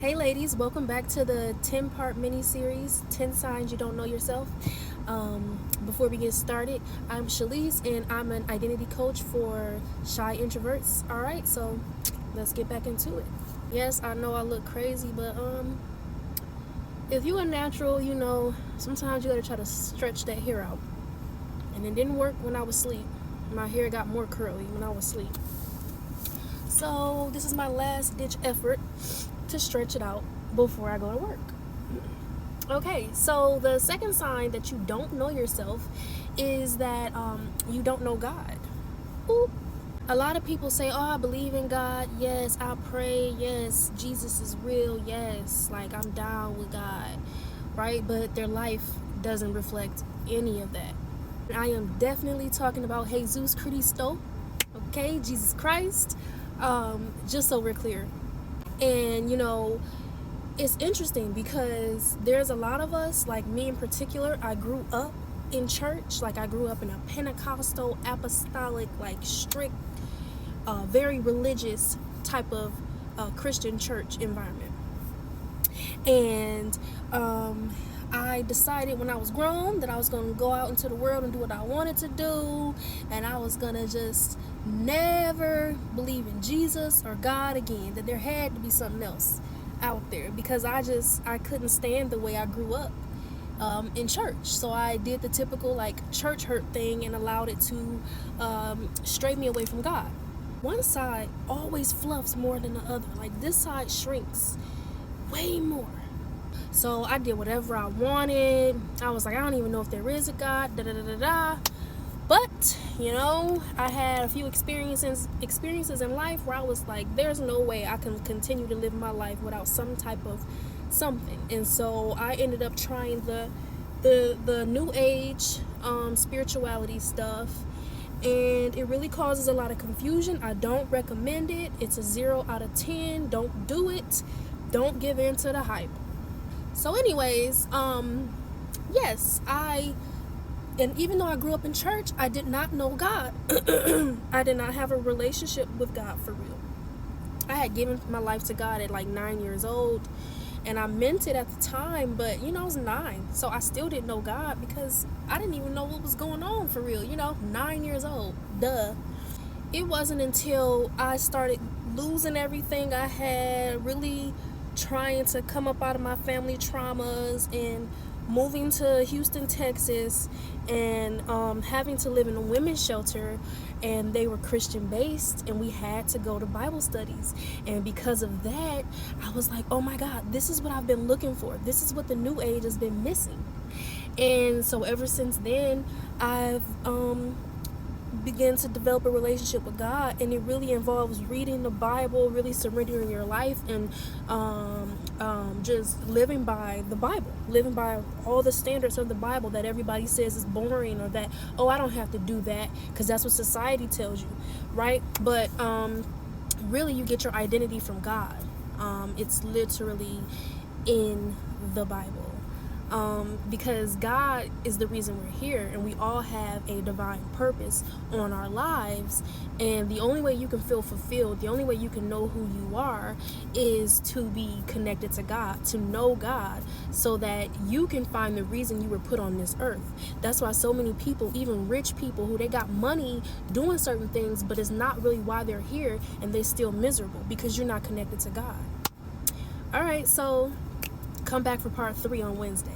Hey ladies, welcome back to the 10-part mini-series, 10 Signs You Don't Know Yourself. Before we get started, I'm Shalise and I'm an identity coach for shy introverts. Alright, so let's get back into it. Yes, I know I look crazy, but if you are natural, you know, sometimes you gotta try to stretch that hair out. And it didn't work when I was asleep. My hair got more curly when I was asleep. So this is my last ditch effort to stretch it out before I go to work. Okay, so the second sign that you don't know yourself is that you don't know God. Ooh. A lot of people say, oh, I believe in God. Yes, I pray. Yes, Jesus is real. Yes, like I'm down with God, right? But their life doesn't reflect any of that. I am definitely talking about Jesus Christo, okay, Jesus Christ, just so we're clear. And you know, it's interesting because there's a lot of us, like me in particular, I grew up in church. Like I grew up in a Pentecostal, apostolic, like strict, very religious type of Christian church environment. And I decided when I was grown that I was going to go out into the world and do what I wanted to do, and I was going to just never believe in Jesus or God again, that there had to be something else out there, because I couldn't stand the way I grew up in church. So I did the typical like church hurt thing and allowed it to stray me away from God. One side always fluffs more than the other. Like this side shrinks way more. So I did whatever I wanted. I was like, I don't even know if there is a God, da da da da da. But, you know, I had a few experiences in life where I was like, there's no way I can continue to live my life without some type of something. And so I ended up trying the new age spirituality stuff, and it really causes a lot of confusion. I don't recommend it. It's a 0 out of 10. Don't do it. Don't give in to the hype. So anyways, yes, and even though I grew up in church, I did not know God. I did not have a relationship with God for real. I had given my life to God at like 9 years old, and I meant it at the time, but you know, I was 9, so I still didn't know God because I didn't even know what was going on for real, you know, 9 years old, duh. It wasn't until I started losing everything I had, really trying to come up out of my family traumas and moving to Houston, Texas, and having to live in a women's shelter, and they were Christian based, and we had to go to Bible studies. And because of that, I was like, oh my God, this is what I've been looking for. This is what the new age has been missing. And so ever since then, I've begin to develop a relationship with God, and it really involves reading the Bible, really surrendering your life, and just living by the Bible, living by all the standards of the Bible that everybody says is boring, or that, oh, I don't have to do that because that's what society tells you, right? But really, you get your identity from God. It's literally in the Bible. Because God is the reason we're here, and we all have a divine purpose on our lives, and the only way you can feel fulfilled, the only way you can know who you are, is to be connected to God, to know God, so that you can find the reason you were put on this earth. That's why so many people, even rich people, who they got money doing certain things, but it's not really why they're here, and they're still miserable because you're not connected to God. All right, so come back for part 3 on Wednesday.